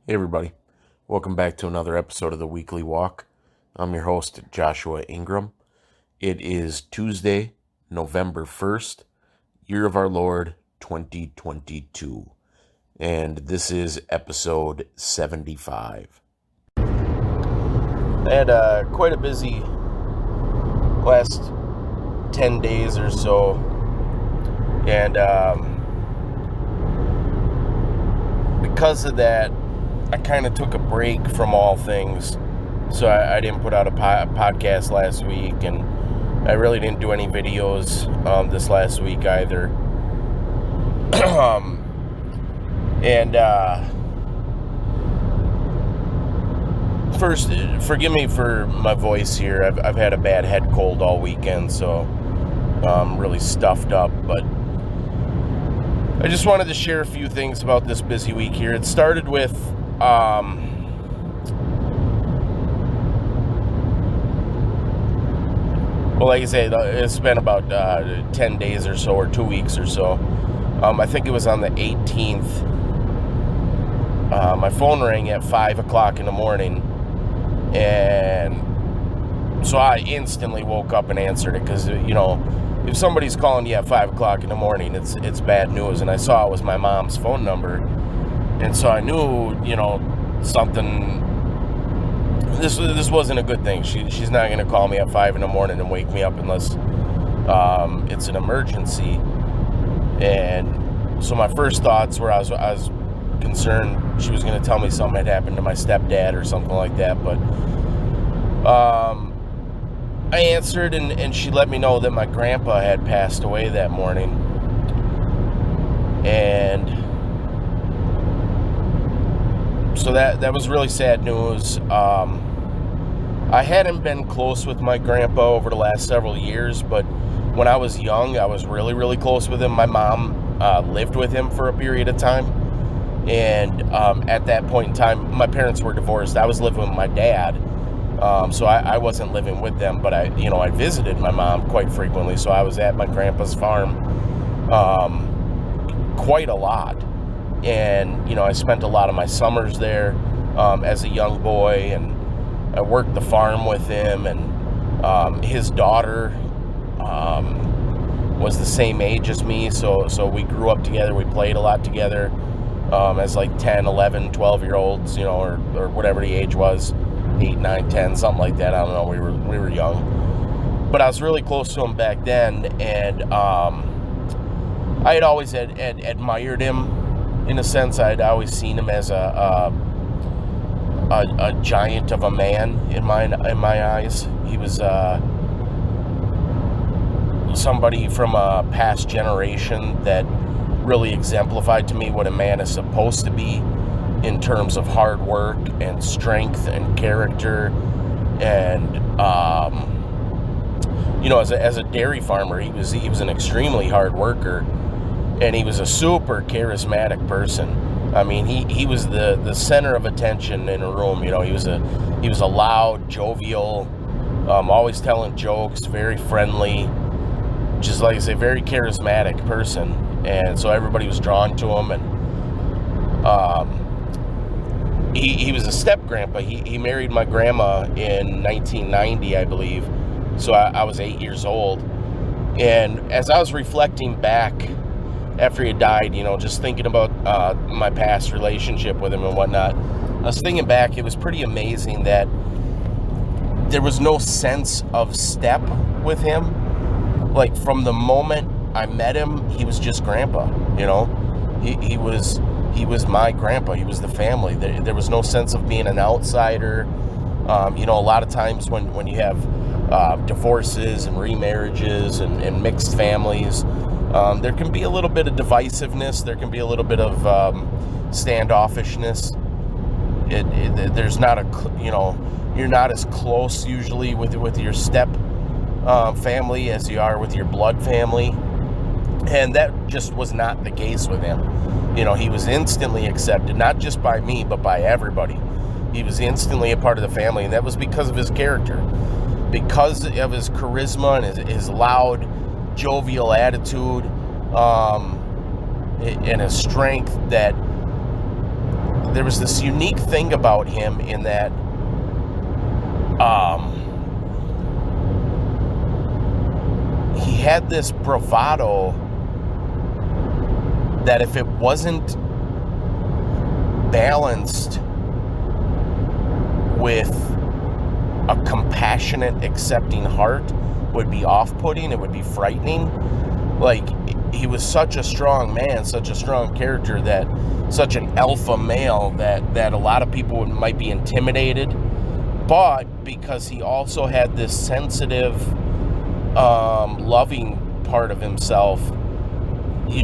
Hey everybody, welcome back to another episode of the Weekly Walk. I'm your host, Joshua Ingram. It is Tuesday, November 1st, year of our Lord, 2022. And this is episode 75. I had quite a busy last 10 days or so. And because of that, I kind of took a break from all things, so I didn't put out a podcast last week, and I really didn't do any videos this last week either. First, forgive me for my voice here. I've had a bad head cold all weekend, so I'm really stuffed up, but I just wanted to share a few things about this busy week here. It started with well, like I say, it's been about 10 days or so, or 2 weeks or so. I think it was on the 18th. My phone rang at 5 o'clock in the morning, and so I instantly woke up and answered it, because, you know, if somebody's calling you at 5 o'clock in the morning, it's bad news. And I saw it was my mom's phone number, and so I knew, you know, something. This wasn't a good thing. She's not going to call me at 5 in the morning and wake me up unless it's an emergency. And so my first thoughts were I was concerned she was going to tell me something had happened to my stepdad or something like that. But I answered, and she let me know that my grandpa had passed away that morning. And so that was really sad news. I hadn't been close with my grandpa over the last several years, but when I was young, I was really, really close with him. My mom lived with him for a period of time, and at that point in time, my parents were divorced. I was living with my dad, so I wasn't living with them, but I visited my mom quite frequently, so I was at my grandpa's farm quite a lot. And, I spent a lot of my summers there as a young boy, and I worked the farm with him, and his daughter was the same age as me, so we grew up together. We played a lot together as like 10, 11, 12-year-olds, or whatever the age was, 8, 9, 10, something like that. I don't know, we were young. But I was really close to him back then, and I had always admired him. In a sense, I'd always seen him as a giant of a man in my eyes. He was somebody from a past generation that really exemplified to me what a man is supposed to be in terms of hard work and strength and character. And as a dairy farmer, he was an extremely hard worker. And he was a super charismatic person. I mean, he was the center of attention in a room. He was a loud, jovial, always telling jokes, very friendly, just like I say, very charismatic person. And so everybody was drawn to him. And he was a step grandpa. He married my grandma in 1990, I believe. So I was 8 years old. And as I was reflecting back after he died, just thinking about my past relationship with him and whatnot, I was thinking back, it was pretty amazing that there was no sense of step with him. Like, from the moment I met him, he was just grandpa, He was my grandpa. He was the family. There was no sense of being an outsider. A lot of times when you have divorces and remarriages and mixed families, there can be a little bit of divisiveness. There can be a little bit of standoffishness. There's not you're not as close usually with your step family as you are with your blood family, and that just was not the case with him. He was instantly accepted, not just by me, but by everybody. He was instantly a part of the family, and that was because of his character, because of his charisma and his loud, jovial attitude, and his strength that there was this unique thing about him in that he had this bravado that if it wasn't balanced with a compassionate, accepting heart, would be off-putting, it would be frightening. Like, he was such a strong man, such a strong character, that such an alpha male that a lot of people might be intimidated. But because he also had this sensitive, loving part of himself, he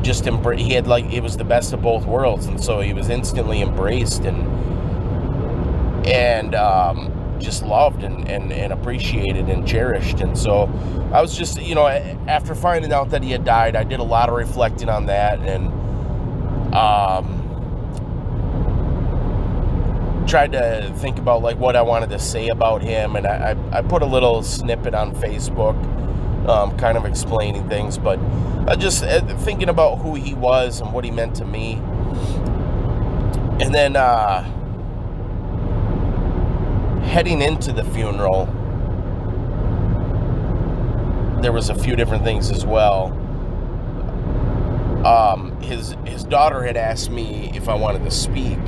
had, like, it was the best of both worlds, and so he was instantly embraced and just loved and appreciated and cherished. And so I was just, after finding out that he had died, I did a lot of reflecting on that, and tried to think about, like, what I wanted to say about him. And I put a little snippet on Facebook, kind of explaining things, but just thinking about who he was and what he meant to me. And then heading into the funeral, there was a few different things as well. His daughter had asked me if I wanted to speak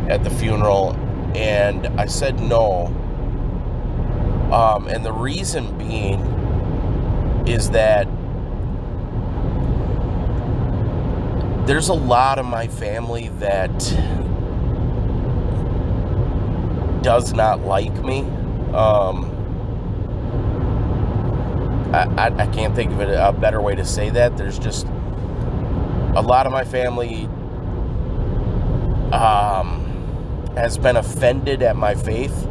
at the funeral, and I said no. And the reason being is that there's a lot of my family that does not like me. I can't think of a better way to say that. There's just a lot of my family has been offended at my faith,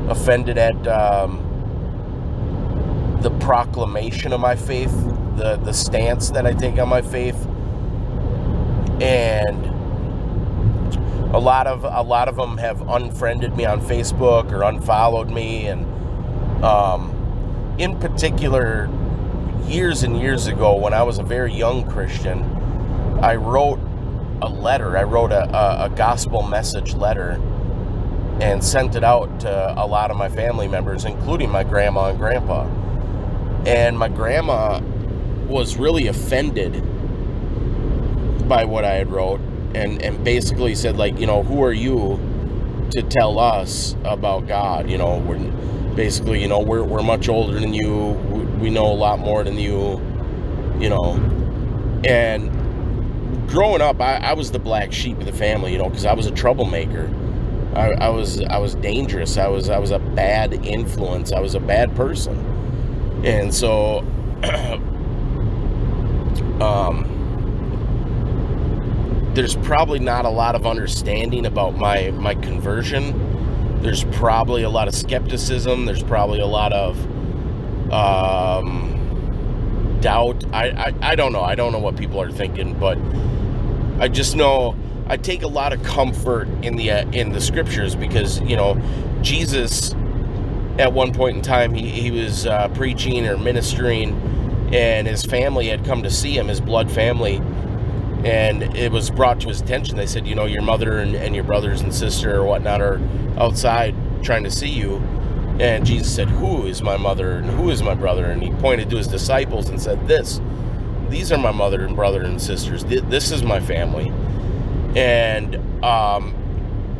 offended at the proclamation of my faith, the stance that I take on my faith. And a lot of them have unfriended me on Facebook or unfollowed me. And in particular, years and years ago, when I was a very young Christian, I wrote a letter. I wrote a gospel message letter and sent it out to a lot of my family members, including my grandma and grandpa. And my grandma was really offended by what I had wrote, and basically said, like, who are you to tell us about God? We're basically, we're much older than you. We know a lot more than you, And growing up, I was the black sheep of the family, because I was a troublemaker. I was dangerous. I was a bad influence. I was a bad person. And so there's probably not a lot of understanding about my conversion. There's probably a lot of skepticism. There's probably a lot of doubt. I don't know. I don't know what people are thinking, but I just know I take a lot of comfort in the scriptures, because Jesus, at one point in time, he was preaching or ministering, and his family had come to see him, his blood family. And it was brought to his attention. They said, your mother and your brothers and sister or whatnot are outside trying to see you. And Jesus said, who is my mother and who is my brother? And he pointed to his disciples and said, these are my mother and brother and sisters. This is my family. And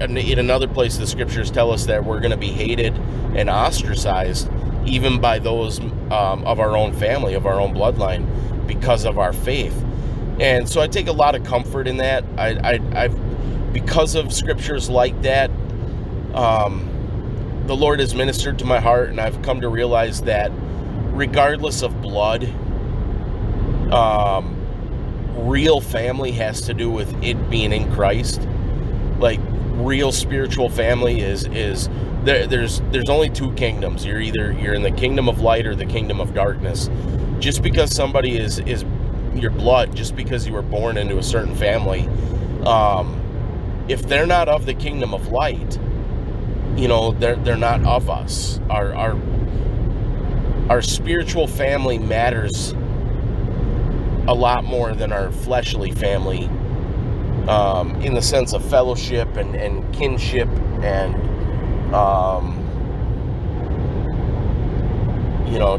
in another place, the scriptures tell us that we're going to be hated and ostracized even by those of our own family, of our own bloodline, because of our faith. And so I take a lot of comfort in that. I've because of scriptures like that, the Lord has ministered to my heart, and I've come to realize that regardless of blood, real family has to do with it being in Christ. Like, real spiritual family is there's only two kingdoms. You're in the kingdom of light or the kingdom of darkness. Just because somebody is your blood, just because you were born into a certain family, if they're not of the kingdom of light, they're not of us. Our spiritual family matters a lot more than our fleshly family in the sense of fellowship and kinship and,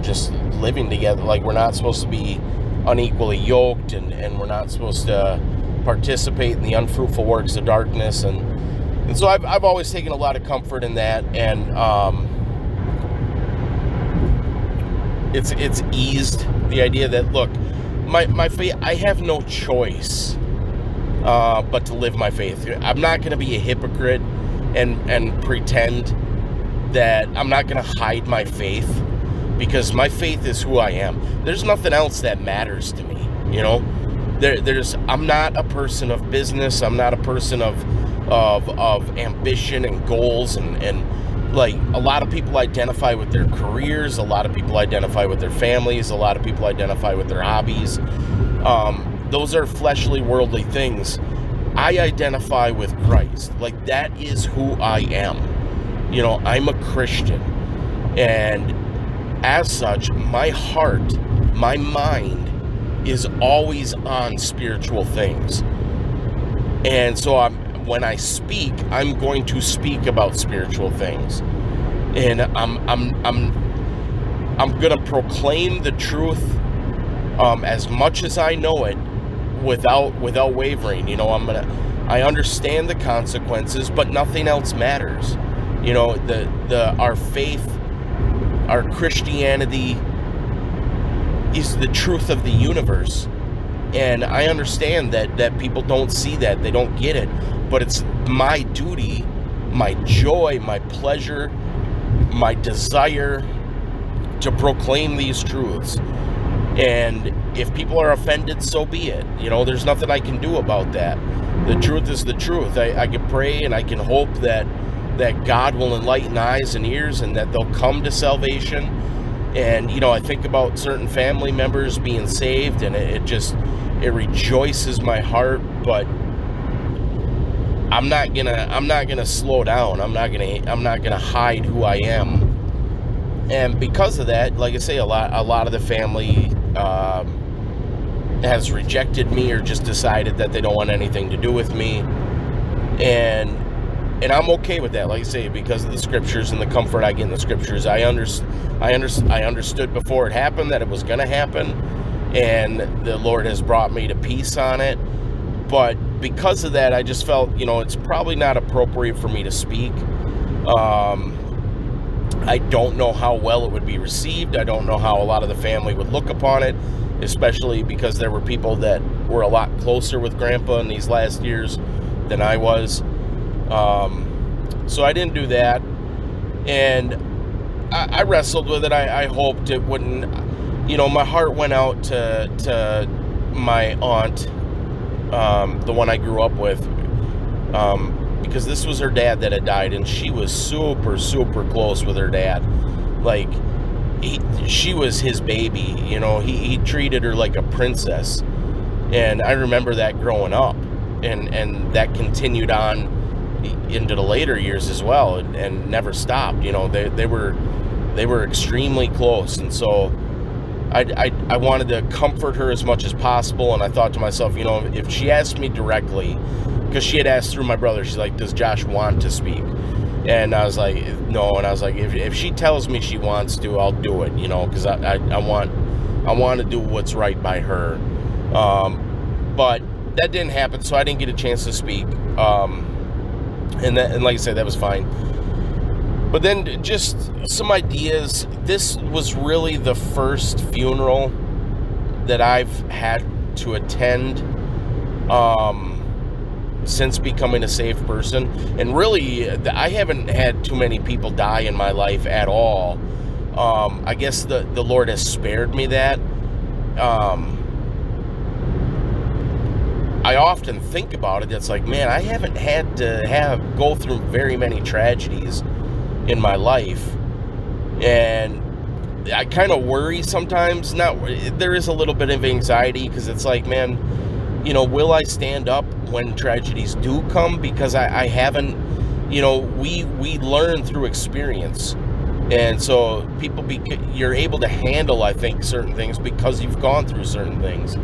just living together. Like, we're not supposed to be unequally yoked, and we're not supposed to participate in the unfruitful works of darkness. And so I've always taken a lot of comfort in that, and it's eased the idea that, look, my faith, I have no choice but to live my faith. I'm not going to be a hypocrite and pretend that I'm not going to hide my faith, because my faith is who I am. There's nothing else that matters to me, I'm not a person of business. I'm not a person of ambition and goals, and like, a lot of people identify with their careers, a lot of people identify with their families, a lot of people identify with their hobbies. Those are fleshly, worldly things. I identify with Christ. Like, that is who I am. I'm a Christian, and as such, my heart, my mind is always on spiritual things. And so when I speak, I'm going to speak about spiritual things, and I'm going to proclaim the truth as much as I know it, without wavering. I understand the consequences, but nothing else matters. Our faith, our Christianity is the truth of the universe. And I understand that people don't see that, they don't get it, but it's my duty, my joy, my pleasure, my desire to proclaim these truths. And if people are offended, so be it. There's nothing I can do about that. The truth is the truth. I can pray and I can hope that God will enlighten eyes and ears, and that they'll come to salvation. And, I think about certain family members being saved, and it rejoices my heart. But I'm not gonna slow down. I'm not gonna hide who I am. And because of that, like I say, a lot of the family has rejected me, or just decided that they don't want anything to do with me. And I'm okay with that, like I say, because of the scriptures and the comfort I get in the scriptures. I understood before it happened that it was going to happen, and the Lord has brought me to peace on it. But because of that, I just felt, it's probably not appropriate for me to speak. I don't know how well it would be received. I don't know how a lot of the family would look upon it, especially because there were people that were a lot closer with Grandpa in these last years than I was. So I didn't do that, and I wrestled with it. I hoped it wouldn't, my heart went out to my aunt, the one I grew up with, because this was her dad that had died, and she was super, super close with her dad. Like, she was his baby, he treated her like a princess, and I remember that growing up, and that continued on into the later years as well, and never stopped. They were extremely close, and so I wanted to comfort her as much as possible. And I thought to myself, if she asked me directly, because she had asked through my brother, she's like, does Josh want to speak? And I was like, no. And I was like, if she tells me she wants to, I'll do it, because I want to do what's right by her. But that didn't happen, so I didn't get a chance to speak. And like I said, that was fine. But then just some ideas. This was really the first funeral that I've had to attend since becoming a saved person. And really, I haven't had too many people die in my life at all. I guess the Lord has spared me that. I often think about it. It's like, man, I haven't had to go through very many tragedies in my life, and I kind of worry sometimes. There is a little bit of anxiety, because it's like, man, will I stand up when tragedies do come? Because I haven't, we learn through experience, and so you're able to handle, I think, certain things because you've gone through certain things.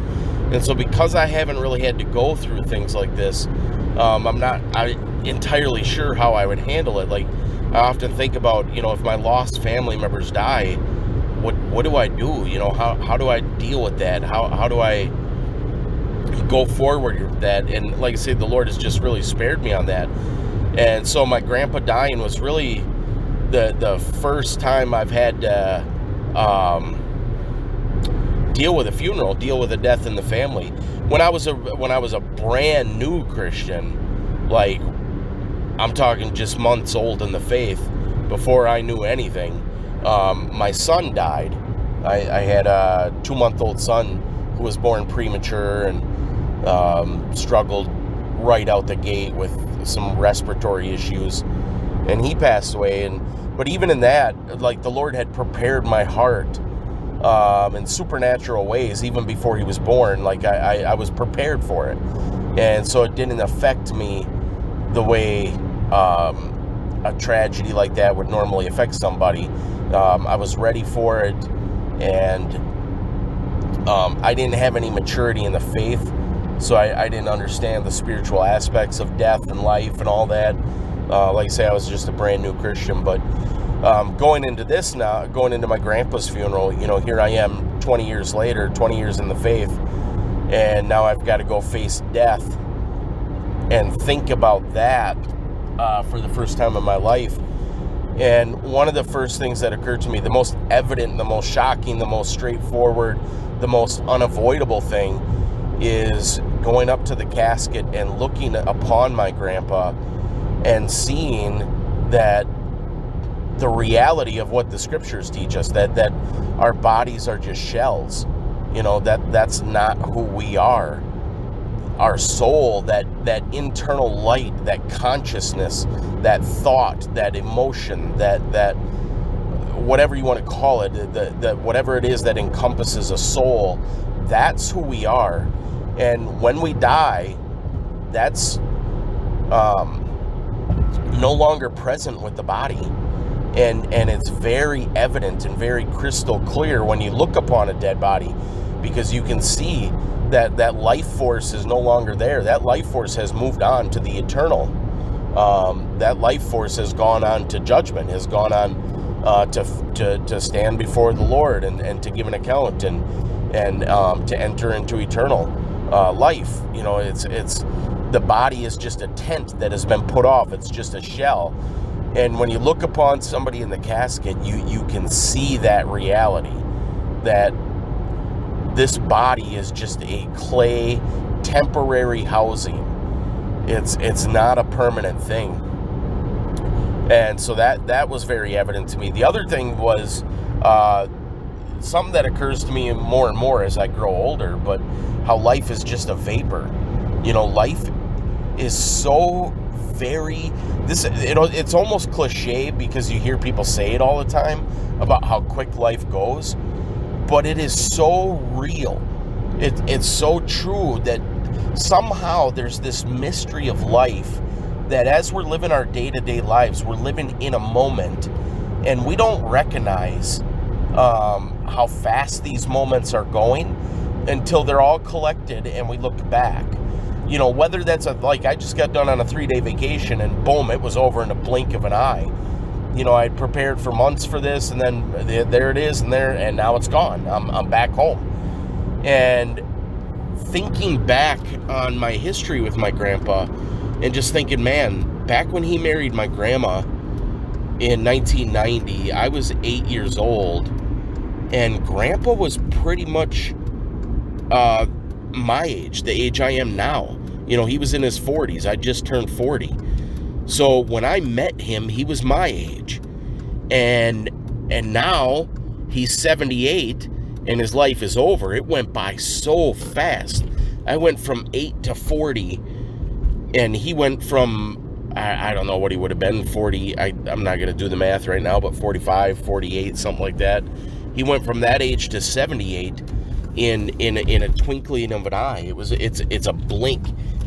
And so because I haven't really had to go through things like this, I'm not entirely sure how I would handle it. Like, I often think about, if my lost family members die, what do I do? How do I deal with that? How do I go forward with that? And like I say, the Lord has just really spared me on that. And so my grandpa dying was really the first time I've had to deal with a funeral, deal with a death in the family. When I was a brand new Christian, like, I'm talking just months old in the faith, before I knew anything, my son died. I had a 2-month-old son who was born premature and struggled right out the gate with some respiratory issues, and he passed away. But even in that, like, the Lord had prepared my heart in supernatural ways even before he was born. Like, I was prepared for it, and so it didn't affect me the way a tragedy like that would normally affect somebody. I was ready for it, and I didn't have any maturity in the faith, so I didn't understand the spiritual aspects of death and life and all that. Like I say, I was just a brand new Christian. But going into this now, going into my grandpa's funeral, here I am 20 years later, 20 years in the faith, and now I've got to go face death and think about that for the first time in my life. And one of the first things that occurred to me, the most evident, the most shocking, the most straightforward, the most unavoidable thing, is going up to the casket and looking upon my grandpa and seeing that the reality of what the scriptures teach us, that our bodies are just shells, that's not who we are. Our soul, that internal light, that consciousness, that thought, that emotion, that whatever you want to call it, that whatever it is that encompasses a soul, that's who we are. And when we die, that's no longer present with the body. And it's very evident and very crystal clear when you look upon a dead body, because you can see that life force is no longer there. That life force has moved on to the eternal. That life force has gone on to judgment, has gone on to stand before the Lord and to give an account and to enter into eternal life. It's the body is just a tent that has been put off. It's just a shell. And when you look upon somebody in the casket, you can see that reality, that this body is just a clay, temporary housing. It's not a permanent thing. And so that was very evident to me. The other thing was something that occurs to me more and more as I grow older, but how life is just a vapor. Life is so it's almost cliche, because you hear people say it all the time about how quick life goes, but it is so real. It's so true that somehow there's this mystery of life, that as we're living our day-to-day lives, we're living in a moment, and we don't recognize how fast these moments are going until they're all collected and we look back. Whether that's like I just got done on a 3-day vacation and boom, it was over in a blink of an eye. I'd prepared for months for this, and then there it is, and now it's gone. I'm back home. And thinking back on my history with my grandpa, and just thinking, man, back when he married my grandma in 1990, I was 8 years old, and grandpa was pretty much my age, the age I am now. He was in his 40s. I just turned 40. So when I met him, he was my age. And now he's 78 and his life is over. It went by so fast. I went from 8 to 40, and he went from, I don't know what he would have been, 40. I'm not going to do the math right now, but 45, 48, something like that. He went from that age to 78 in a twinkling of an eye. It's a blink.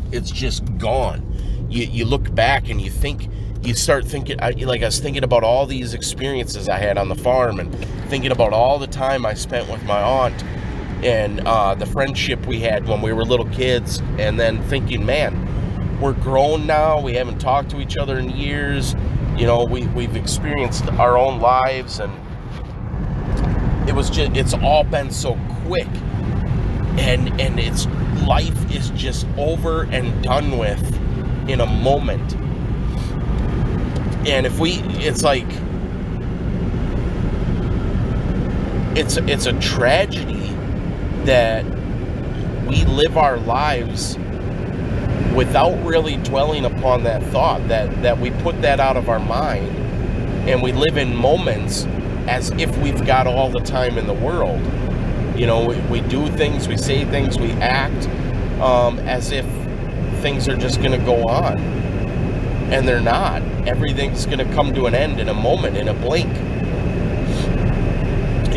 It's just gone. You look back and you start thinking, like I was thinking about all these experiences I had on the farm, and thinking about all the time I spent with my aunt, and the friendship we had when we were little kids, and then thinking, man, we're grown now, we haven't talked to each other in years, we've experienced our own lives, and it's all been so quick, and it's life is just over and done with in a moment. And it's a tragedy that we live our lives without really dwelling upon that thought, that we put that out of our mind, and we live in moments as if we've got all the time in the world. We do things, we say things, we act as if things are just going to go on, and they're not. Everything's going to come to an end in a moment, in a blink.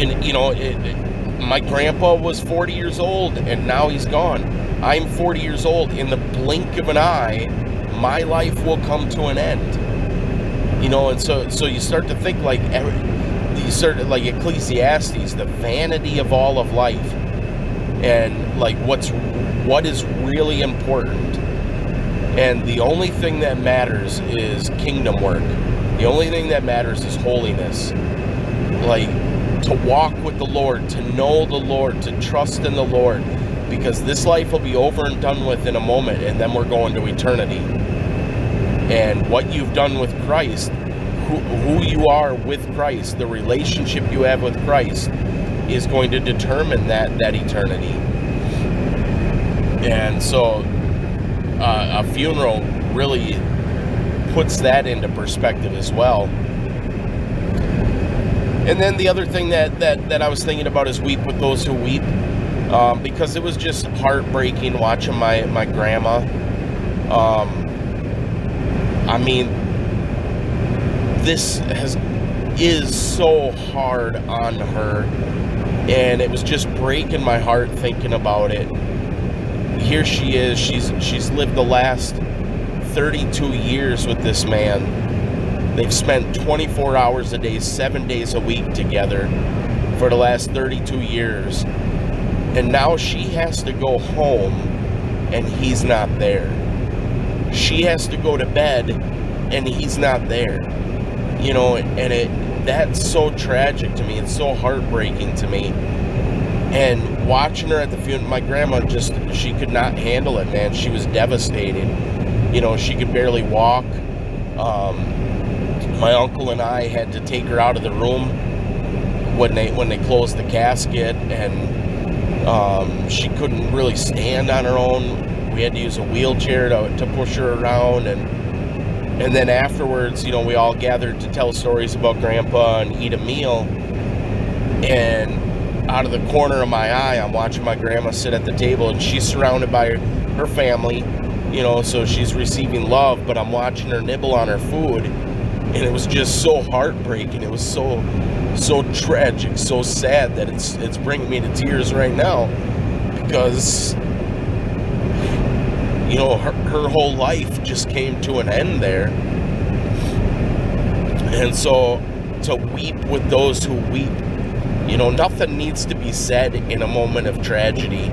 And my grandpa was 40 years old, and now he's gone. I'm 40 years old. In the blink of an eye, my life will come to an end. And so you start to think like Ecclesiastes, the vanity of all of life, and like what is really important. And the only thing that matters is kingdom work. The only thing that matters is holiness. Like, to walk with the Lord, to know the Lord, to trust in the Lord, because this life will be over and done with in a moment, and then we're going to eternity. And what you've done with Christ, who you are with Christ, the relationship you have with Christ, is going to determine that eternity. And so a funeral really puts that into perspective as well. And then the other thing that I was thinking about is weep with those who weep, because it was just heartbreaking watching my grandma. This is so hard on her, and it was just breaking my heart thinking about it. Here she is, she's lived the last 32 years with this man. They've spent 24 hours a day, 7 days a week together for the last 32 years. And now she has to go home and he's not there. She has to go to bed and he's not there. And that's so tragic to me. It's so heartbreaking to me. And watching her at the funeral, my grandma she could not handle it, man. She was devastated. She could barely walk. My uncle and I had to take her out of the room when they closed the casket, and she couldn't really stand on her own. We had to use a wheelchair to push her around, and then afterwards, we all gathered to tell stories about Grandpa and eat a meal. And out of the corner of my eye, I'm watching my grandma sit at the table, and she's surrounded by her family, so she's receiving love, but I'm watching her nibble on her food. And it was just so heartbreaking. It was so tragic, so sad that it's bringing me to tears right now, because her whole life just came to an end there. And so to weep with those who weep, nothing needs to be said in a moment of tragedy.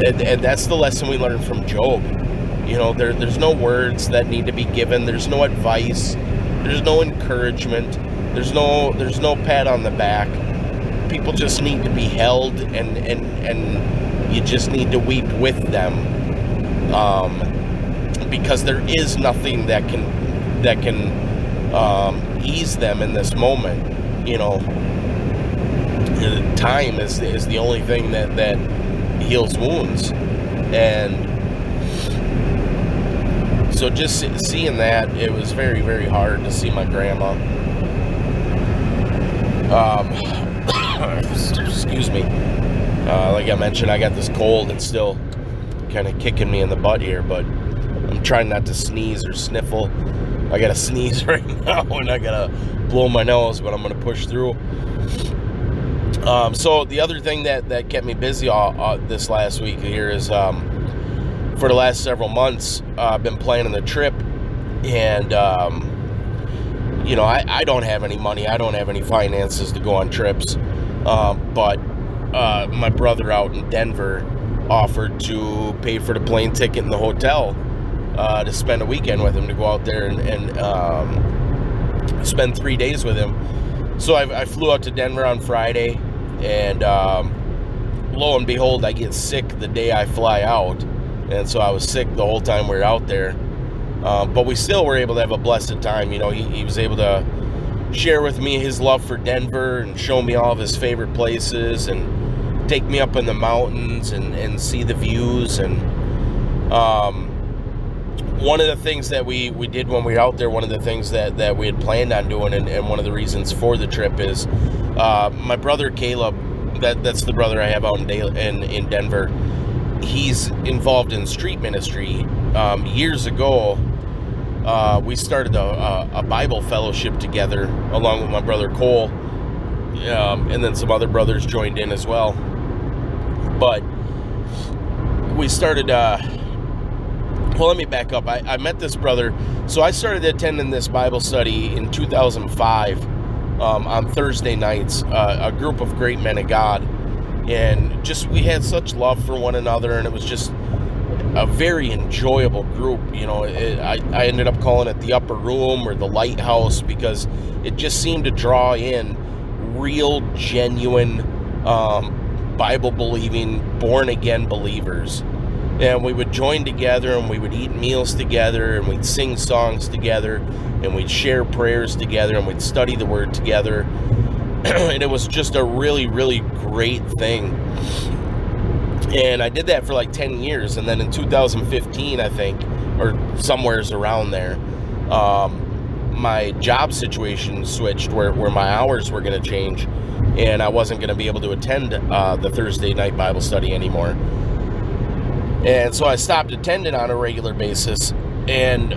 And that's the lesson we learned from Job. There's no words that need to be given. There's no advice. There's no encouragement. There's no pat on the back. People just need to be held, and you just need to weep with them, because there is nothing that can ease them in this moment. Time is the only thing that heals wounds, and so just seeing that, it was very, very hard to see my grandma. Excuse me. Like I mentioned, I got this cold. It's still kind of kicking me in the butt here, but I'm trying not to sneeze or sniffle. I gotta sneeze right now, and I gotta blow my nose, but I'm gonna push through. So the other thing that kept me busy this last week here is, for the last several months, I've been planning the trip, and I don't have any money, I don't have any finances to go on trips, but my brother out in Denver offered to pay for the plane ticket and the hotel to spend a weekend with him, to go out there and spend 3 days with him. So I flew out to Denver on Friday, and lo and behold, I get sick the day I fly out. And so I was sick the whole time we were out there. But we still were able to have a blessed time. You know, he was able to share with me his love for Denver and show me all of his favorite places and take me up in the mountains and see the views. And one of the things that we did when we were out there, one of the things that we had planned on doing, and one of the reasons for the trip is my brother Caleb, that's the brother I have out in Denver. He's involved in street ministry. Years ago, we started a Bible fellowship together along with my brother Cole, and then some other brothers joined in as well. But we started, well, let me back up. I met this brother. So I started attending this Bible study in 2005 on Thursday nights, a group of great men of God. And just, we had such love for one another, and it was just a very enjoyable group. You know, I ended up calling it the Upper Room or the Lighthouse, because it just seemed to draw in real, genuine, Bible-believing, born-again believers. And we would join together, and we would eat meals together, and we'd sing songs together, and we'd share prayers together, and we'd study the Word together. And it was just a really, really great thing. And I did that for like 10 years. And then in 2015, I think, or somewheres around there, my job situation switched where my hours were going to change. And I wasn't going to be able to attend the Thursday night Bible study anymore. And so I stopped attending on a regular basis. And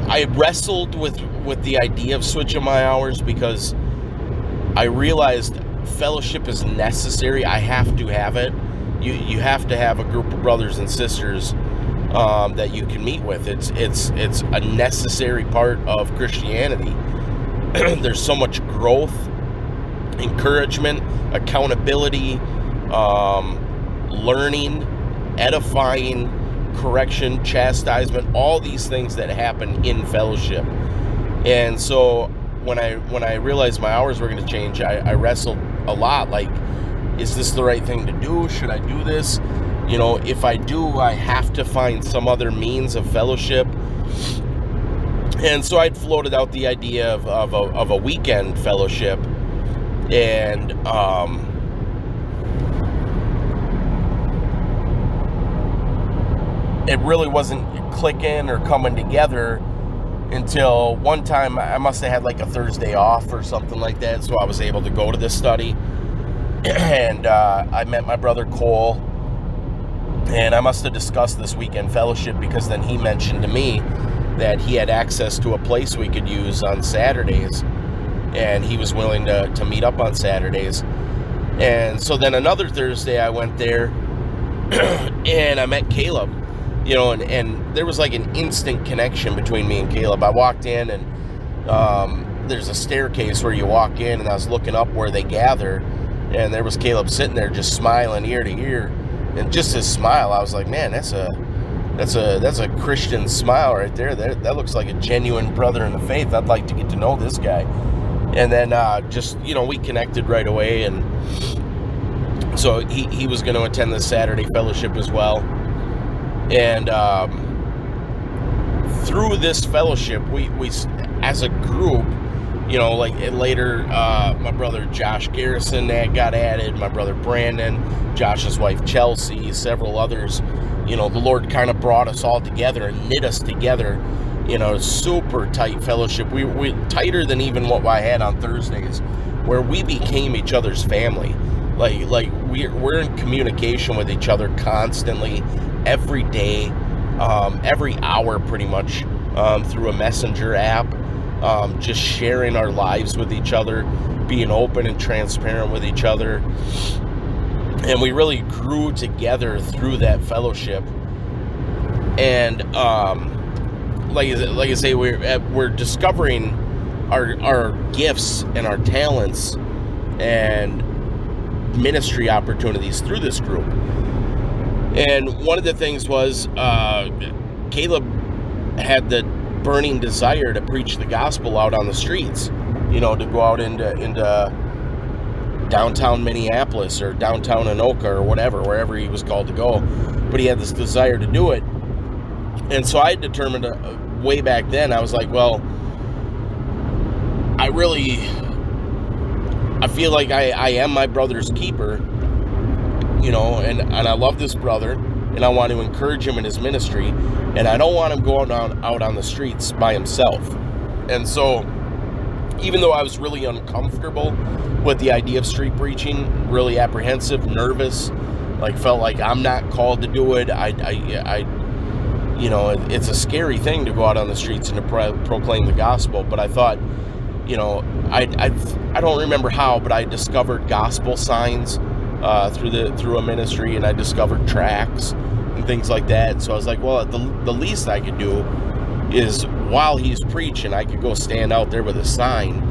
I wrestled with the idea of switching my hours, because I realized fellowship is necessary. I have to have it. You have to have a group of brothers and sisters that you can meet with. It's a necessary part of Christianity. There's so much growth, encouragement, accountability, learning, edifying, correction, chastisement, all these things that happen in fellowship. And so when I realized my hours were going to change, I wrestled a lot. Like, is this the right thing to do? Should I do this? You know, if I do, I have to find some other means of fellowship. And so I'd floated out the idea of a weekend fellowship. And it really wasn't clicking or coming together until one time I must have had like a Thursday off or something like that, so I was able to go to this study. And I met my brother Cole, and I must have discussed this weekend fellowship, because then he mentioned to me that he had access to a place we could use on Saturdays, and he was willing to meet up on Saturdays. And so then another Thursday I went there and I met Caleb. You know, and there was like an instant connection between me and Caleb. I walked in, and there's a staircase where you walk in, and I was looking up where they gather, and there was Caleb sitting there just smiling ear to ear. And just his smile, I was like, man, that's a Christian smile right there. That looks like a genuine brother in the faith. I'd like to get to know this guy. And then just, you know, we connected right away. And so he was going to attend the Saturday fellowship as well. And through this fellowship, we as a group, you know, like later, my brother Josh Garrison got added, my brother Brandon, Josh's wife Chelsea, several others. You know, the Lord kind of brought us all together and knit us together in a super tight fellowship. We tighter than even what I had on Thursdays, where we became each other's family. Like we're in communication with each other constantly, every day, every hour pretty much, through a messenger app, just sharing our lives with each other, being open and transparent with each other. And we really grew together through that fellowship. And like I say, we're discovering our gifts and our talents and ministry opportunities through this group. And one of the things was Caleb had the burning desire to preach the gospel out on the streets, to go out into downtown Minneapolis or downtown Anoka or wherever he was called to go. But he had this desire to do it. And so I determined way back then, I was like, well, I feel like I am my brother's keeper, and I love this brother, and I want to encourage him in his ministry, and I don't want him going out on the streets by himself. And so, even though I was really uncomfortable with the idea of street preaching, really apprehensive, nervous, felt like I'm not called to do it, it's a scary thing to go out on the streets and to proclaim the gospel. But I thought, I don't remember how, but I discovered gospel signs through a ministry, and I discovered tracts and things like that. So I was like, well, the least I could do is, while he's preaching, I could go stand out there with a sign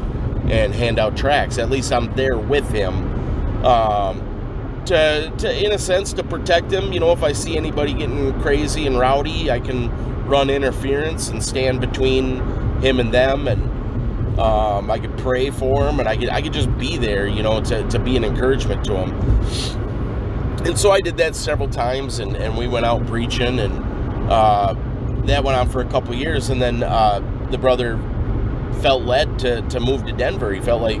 and hand out tracts. At least I'm there with him, to in a sense, to protect him. If I see anybody getting crazy and rowdy, I can run interference and stand between him and them, and I could pray for him, and I could just be there, to be an encouragement to him. And so I did that several times, and we went out preaching, and that went on for a couple years. And then the brother felt led to move to Denver. He felt like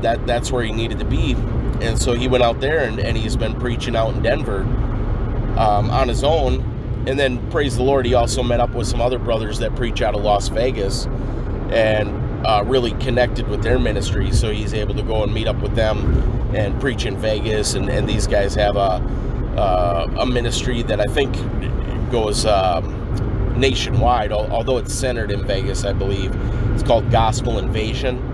that's where he needed to be. And so he went out there, and he's been preaching out in Denver on his own. And then, praise the Lord, he also met up with some other brothers that preach out of Las Vegas, and really connected with their ministry. So he's able to go and meet up with them and preach in Vegas. And these guys have a ministry that I think goes nationwide, although it's centered in Vegas, I believe. It's called Gospel Invasion.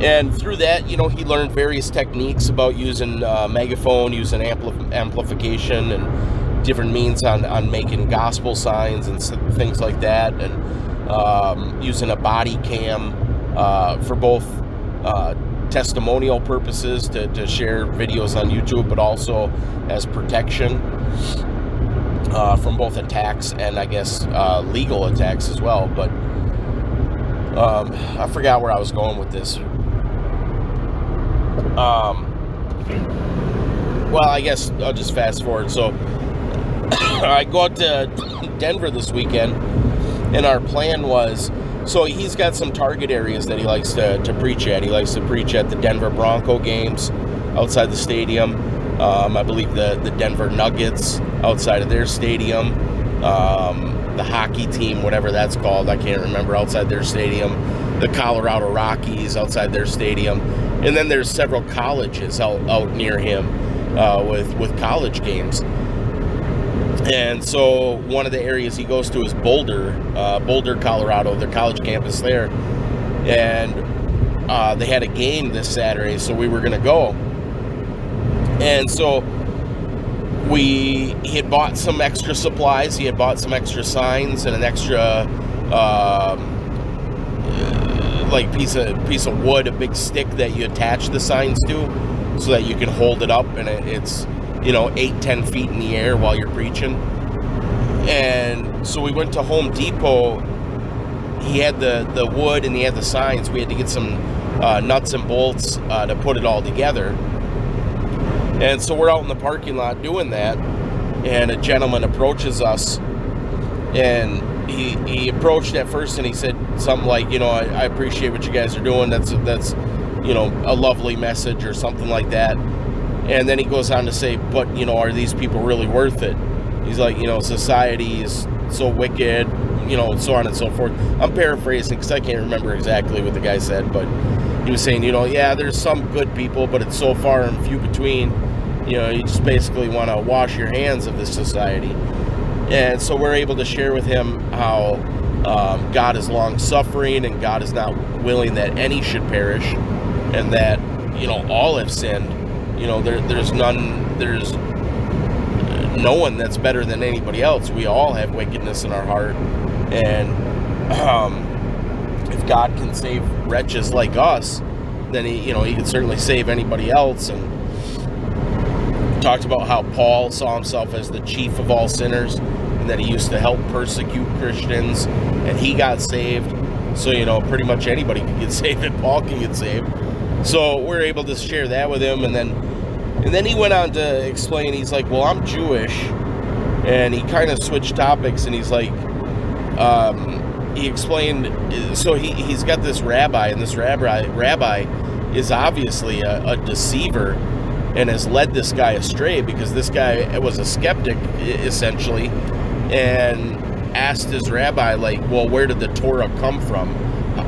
And through that, he learned various techniques about using megaphone, using amplification, and different means on making gospel signs and things like that, and using a body cam for both testimonial purposes to share videos on YouTube, but also as protection from both attacks and, I guess, legal attacks as well. But I forgot where I was going with this. Well, I guess I'll just fast forward. So I go out to Denver this weekend, and our plan was, so he's got some target areas that he likes to preach at. He likes to preach at the Denver Bronco games outside the stadium. I believe the Denver Nuggets outside of their stadium. The hockey team, whatever that's called, I can't remember, outside their stadium. The Colorado Rockies outside their stadium. And then there's several colleges out near him with college games. And so one of the areas he goes to is Boulder, Colorado, their college campus there. And they had a game this Saturday, so we were going to go. And so he had bought some extra supplies. He had bought some extra signs and an extra piece of wood, a big stick that you attach the signs to so that you can hold it up, and it's 8-10 feet in the air while you're preaching. And so we went to Home Depot. He had the wood and he had the signs. We had to get some nuts and bolts to put it all together. And so we're out in the parking lot doing that, and a gentleman approaches us, and he approached at first and he said something like, I appreciate what you guys are doing. That's a lovely message or something like that. And then he goes on to say, but, are these people really worth it? He's like, society is so wicked, so on and so forth. I'm paraphrasing because I can't remember exactly what the guy said, but he was saying, yeah, there's some good people, but it's so far and few between. You just basically want to wash your hands of this society. And so we're able to share with him how God is long-suffering, and God is not willing that any should perish, and that, all have sinned. There's no one that's better than anybody else. We all have wickedness in our heart. And if God can save wretches like us, then he could certainly save anybody else. And talked about how Paul saw himself as the chief of all sinners, and that he used to help persecute Christians, and he got saved. So, pretty much anybody can get saved, and Paul can get saved. So we're able to share that with him, and then he went on to explain. He's like, well, I'm Jewish, and he kind of switched topics, and he's like, he explained, so he's got this rabbi, and this rabbi is obviously a deceiver, and has led this guy astray, because this guy was a skeptic, essentially, and asked his rabbi, like, well, where did the Torah come from?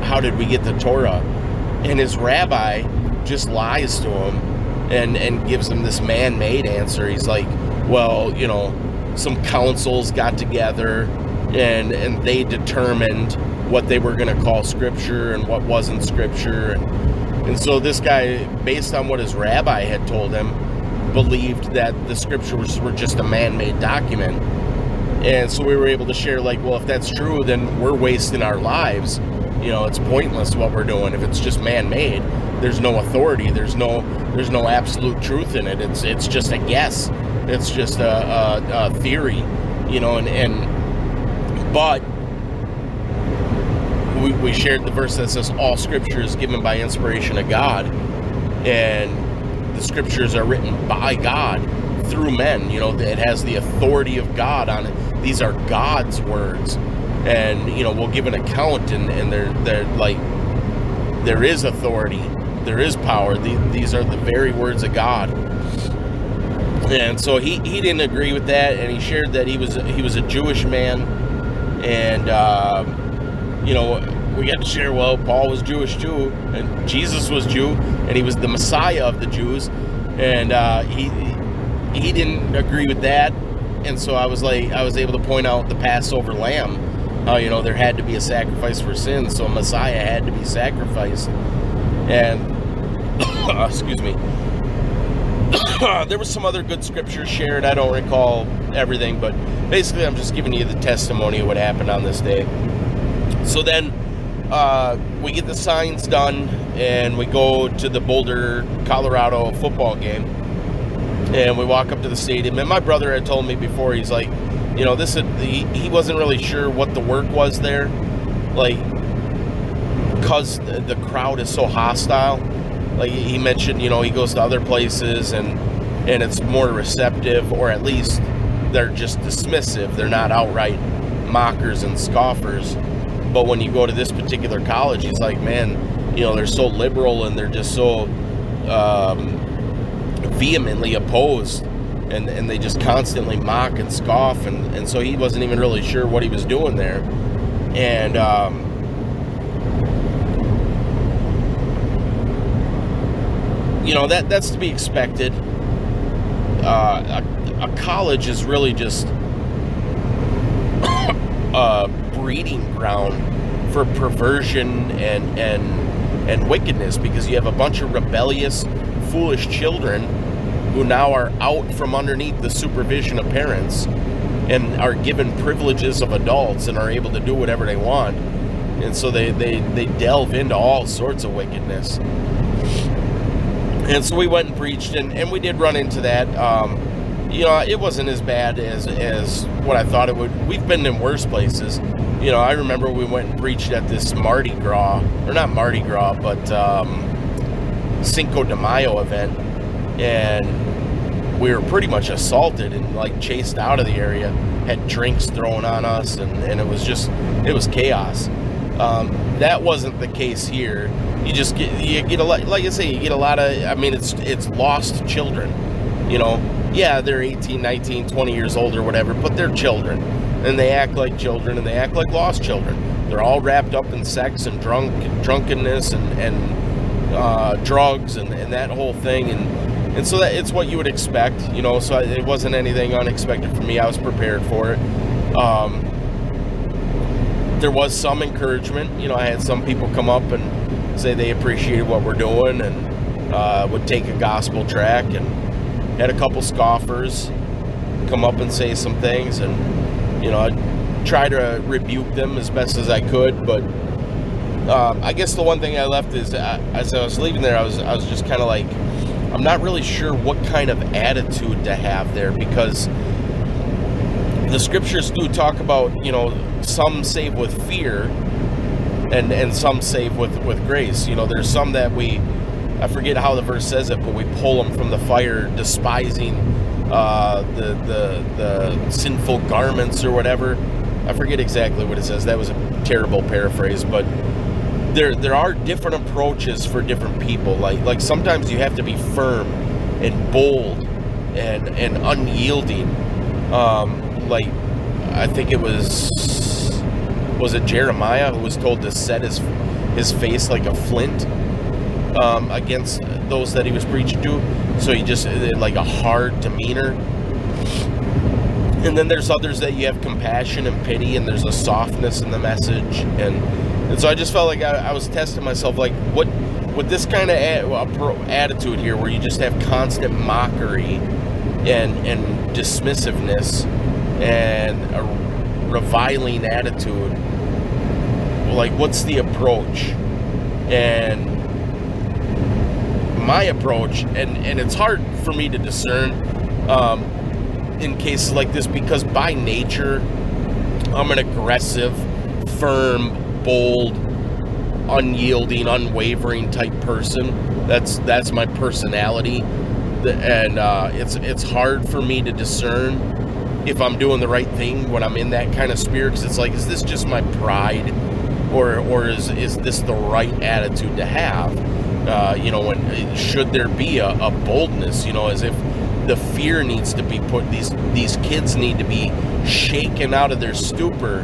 How did we get the Torah? And his rabbi just lies to him and gives him this man-made answer. He's like, well, some councils got together and they determined what they were going to call scripture and what wasn't scripture. And so this guy, based on what his rabbi had told him, believed that the scriptures were just a man-made document. And so we were able to share, like, well, if that's true, then we're wasting our lives. It's pointless what we're doing. If it's just man-made, there's no authority. There's no absolute truth in it. It's just a guess. It's just a theory, but we shared the verse that says all scripture is given by inspiration of God, and the scriptures are written by God through men. It has the authority of God on it. These are God's words, and we'll give an account, and they're like, there is authority, there is power. These are the very words of God. And so he didn't agree with that, and he shared that he was a Jewish man, and we got to share, well, Paul was Jewish too, and Jesus was Jew, and he was the Messiah of the Jews, and he didn't agree with that. And so I was able to point out the Passover lamb, how there had to be a sacrifice for sin, so Messiah had to be sacrificed. And excuse me. There was some other good scriptures shared. I don't recall everything, but basically I'm just giving you the testimony of what happened on this day. So then we get the signs done, and we go to the Boulder, Colorado football game, and we walk up to the stadium. And my brother had told me before, he's like, he wasn't really sure what the work was there, like, because the crowd is so hostile. Like he mentioned, he goes to other places and it's more receptive, or at least they're just dismissive. They're not outright mockers and scoffers. But when you go to this particular college, he's like, man, they're so liberal, and they're just so vehemently opposed, and they just constantly mock and scoff, and so he wasn't even really sure what he was doing there. And that's to be expected. A college is really just a breeding ground for perversion and wickedness, because you have a bunch of rebellious, foolish children who now are out from underneath the supervision of parents and are given privileges of adults and are able to do whatever they want. And so they delve into all sorts of wickedness. And so we went and preached, and we did run into that. It wasn't as bad as what I thought it would. We've been in worse places. I remember we went and preached at this Mardi Gras, or not Mardi Gras, but Cinco de Mayo event, and we were pretty much assaulted and like chased out of the area, had drinks thrown on us, and it was chaos. That wasn't the case here. You get a lot, like I say, you get a lot of, it's lost children, yeah, they're 18, 19, 20 years old or whatever, but they're children, and they act like children, and they act like lost children. They're all wrapped up in sex and drunkenness and drugs and that whole thing, and so that it's what you would expect, so it wasn't anything unexpected for me. I was prepared for it. There was some encouragement. I had some people come up and say they appreciated what we're doing, and would take a gospel track, and had a couple scoffers come up and say some things, and I try to rebuke them as best as I could, but I guess the one thing I left is, as I was leaving there, I was just kind of like, I'm not really sure what kind of attitude to have there, because the scriptures do talk about, some save with fear and some save with grace. There's some that I forget how the verse says it, but we pull them from the fire, despising the sinful garments or whatever. I forget exactly what it says. That was a terrible paraphrase, but there are different approaches for different people. Like sometimes you have to be firm and bold and unyielding. Like I think it was it Jeremiah who was told to set his face like a flint against those that he was preaching to. So he just like a hard demeanor. And then there's others that you have compassion and pity, and there's a softness in the message. And so I just felt like I was testing myself, like, what with this kind of attitude here, where you just have constant mockery and dismissiveness and a reviling attitude, like, what's the approach? And my approach, and it's hard for me to discern in cases like this, because by nature I'm an aggressive, firm, bold, unyielding, unwavering type person. That's my personality, and it's hard for me to discern if I'm doing the right thing when I'm in that kind of spirit, because it's like, is this just my pride, or is this the right attitude to have? When should there be a boldness? As if the fear needs to be put. These kids need to be shaken out of their stupor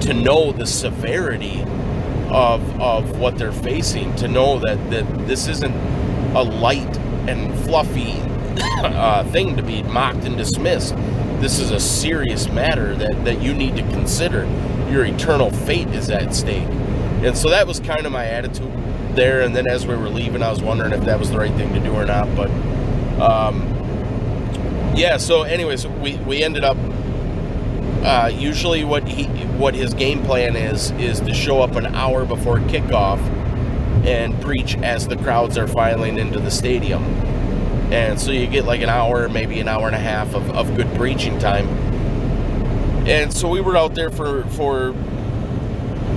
to know the severity of what they're facing, to know that this isn't a light and fluffy thing to be mocked and dismissed. This is a serious matter that you need to consider. Your eternal fate is at stake. And so that was kind of my attitude there. And then as we were leaving, I was wondering if that was the right thing to do or not. But so anyways, we ended up usually what his game plan is to show up an hour before kickoff and preach as the crowds are filing into the stadium. And so you get like an hour, maybe an hour and a half of good preaching time. And so we were out there for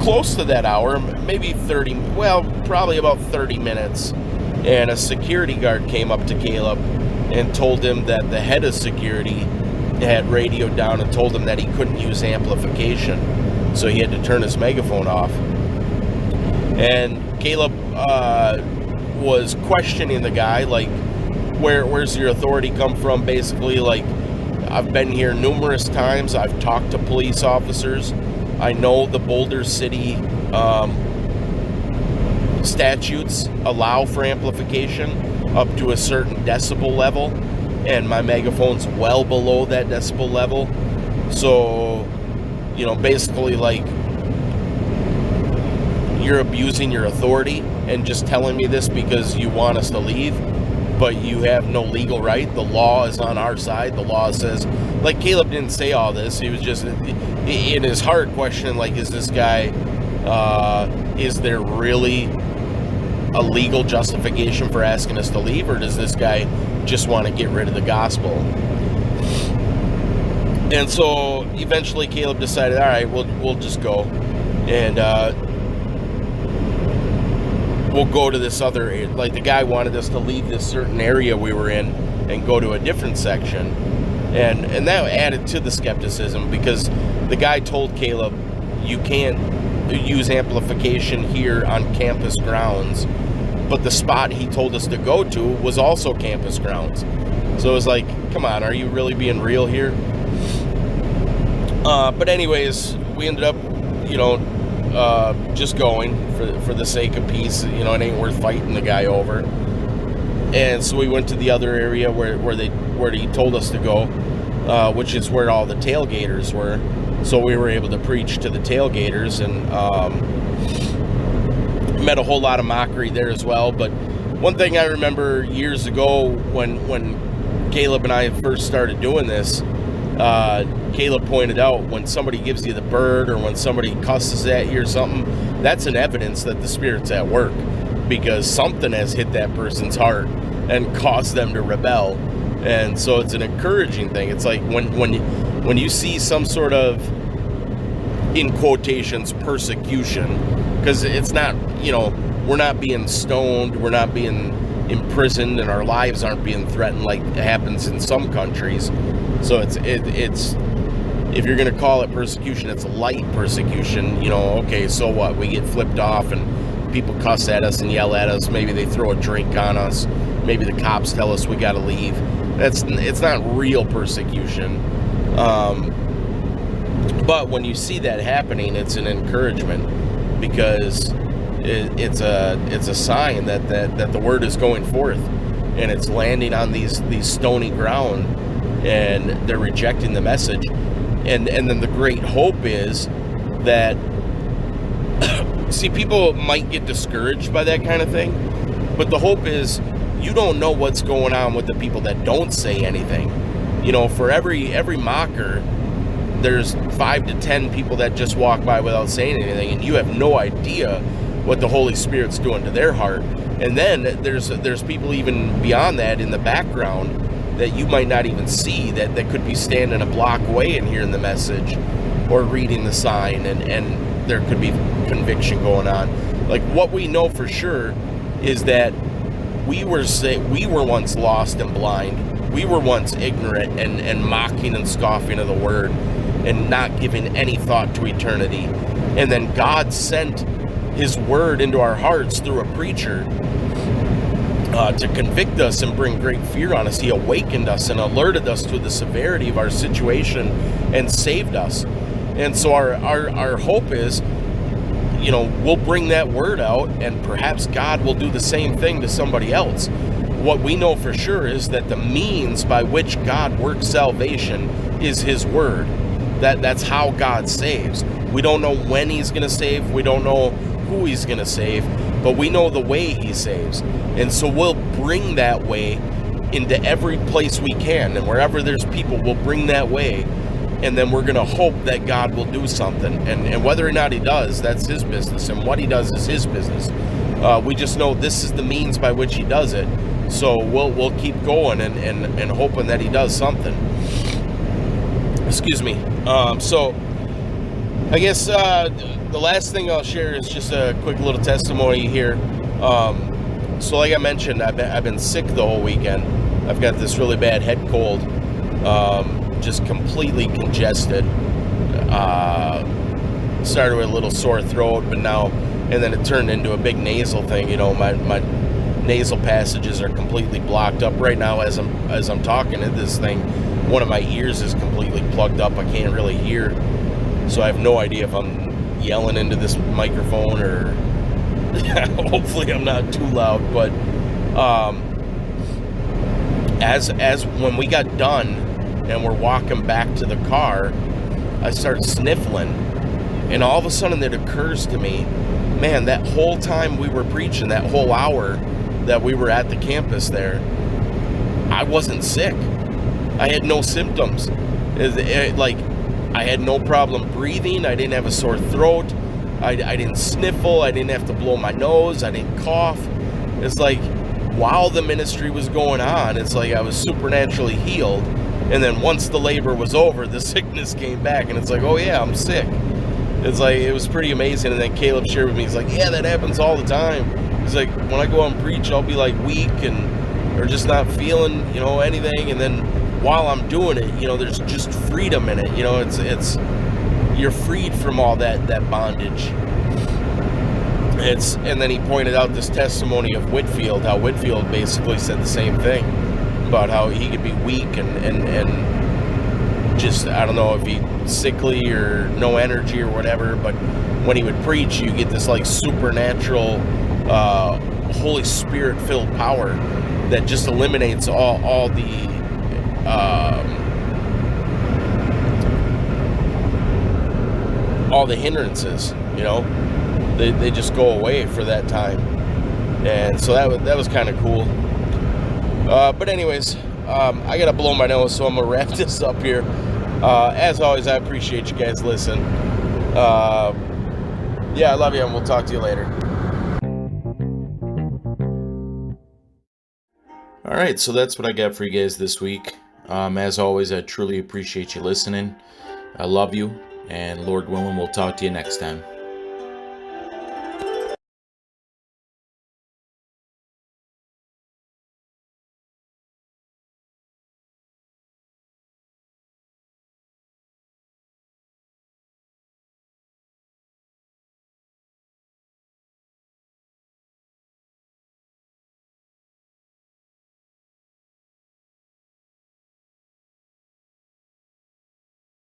close to that hour, maybe probably about 30 minutes. And a security guard came up to Caleb and told him that the head of security had radioed down and told him that he couldn't use amplification. So he had to turn his megaphone off. And Caleb was questioning the guy, like, where's your authority come from? Basically, like, I've been here numerous times. I've talked to police officers. I know the Boulder City statutes allow for amplification up to a certain decibel level, and my megaphone's well below that decibel level. So, basically, like, you're abusing your authority and just telling me this because you want us to leave, but you have no legal right. The law is on our side. The law says, like, Caleb didn't say all this. He was just in his heart questioning, like, is this guy, is there really a legal justification for asking us to leave, or does this guy just want to get rid of the gospel? And so eventually Caleb decided, all right, we'll just go, and we'll go to this other area. Like, the guy wanted us to leave this certain area we were in and go to a different section, and that added to the skepticism, because the guy told Caleb, you can't use amplification here on campus grounds, but the spot he told us to go to was also campus grounds. So it was like, come on, are you really being real here? But anyways, we ended up, just going for the sake of peace. It ain't worth fighting the guy over. And so we went to the other area where he told us to go, which is where all the tailgaters were. So we were able to preach to the tailgaters, and met a whole lot of mockery there as well. But one thing I remember years ago when Caleb and I first started doing this, Caleb pointed out, when somebody gives you the bird or when somebody cusses at you or something, that's an evidence that the Spirit's at work, because something has hit that person's heart and caused them to rebel. And so it's an encouraging thing. It's like when you see some sort of, in quotations, persecution, because it's not, we're not being stoned, we're not being imprisoned, and our lives aren't being threatened like it happens in some countries. So it's if you're going to call it persecution, it's light persecution. Okay, so what? We get flipped off and people cuss at us and yell at us. Maybe they throw a drink on us. Maybe the cops tell us we got to leave. It's not real persecution. But when you see that happening, it's an encouragement, because it's a sign that the word is going forth, and it's landing on these stony ground, and they're rejecting the message. And then the great hope is that, see, people might get discouraged by that kind of thing, but the hope is you don't know what's going on with the people that don't say anything. For every mocker, there's 5 to 10 people that just walk by without saying anything, and you have no idea what the Holy Spirit's doing to their heart. And then there's people even beyond that in the background that you might not even see, that could be standing a block away and hearing the message or reading the sign, and there could be conviction going on. Like, what we know for sure is that we were once lost and blind. We were once ignorant and mocking and scoffing of the word and not giving any thought to eternity. And then God sent his word into our hearts through a preacher to convict us and bring great fear on us. He awakened us and alerted us to the severity of our situation and saved us. And so our hope is, we'll bring that word out, and perhaps God will do the same thing to somebody else. What we know for sure is that the means by which God works salvation is his word. That's how God saves. We don't know when he's going to save. We don't know who he's going to save, but we know the way he saves. And so we'll bring that way into every place we can, and wherever there's people, we'll bring that way, and then we're going to hope that God will do something. And whether or not he does, that's his business, and what he does is his business. We just know this is the means by which he does it. So we'll keep going and hoping that he does something. Excuse me. So I guess the last thing I'll share is just a quick little testimony here. So like I mentioned, I've been sick the whole weekend. I've got this really bad head cold, just completely congested. Started with a little sore throat, and then it turned into a big nasal thing. My nasal passages are completely blocked up right now as I'm talking to this thing. One of my ears is completely plugged up. I can't really hear, so I have no idea if I'm yelling into this microphone or hopefully I'm not too loud. But as when we got done and we're walking back to the car, I start sniffling, and all of a sudden it occurs to me, man, that whole time we were preaching, that whole hour that we were at the campus there, I wasn't sick. I had no symptoms. I had no problem breathing. I didn't have a sore throat. I didn't sniffle. I didn't have to blow my nose. I didn't cough. It's like, while the ministry was going on, it's like I was supernaturally healed. And then once the labor was over, the sickness came back, and it's like, oh yeah, I'm sick. It's like, it was pretty amazing. And then Caleb shared with me, he's like, yeah, that happens all the time. He's like, when I go out and preach, I'll be like weak or just not feeling, anything. And then while I'm doing it, there's just freedom in it. It's you're freed from all that bondage. And then he pointed out this testimony of Whitfield, how Whitfield basically said the same thing about how he could be weak and just, I don't know if he's sickly or no energy or whatever, but when he would preach, you get this like supernatural Holy Spirit filled power that just eliminates all the hindrances. They just go away for that time. And so that was kind of cool. But anyways, I gotta blow my nose, so I'm gonna wrap this up here. As always, I appreciate you guys listening. Yeah, I love you, and we'll talk to you later. All right, so that's what I got for you guys this week. As always, I truly appreciate you listening. I love you, and Lord willing, we'll talk to you next time.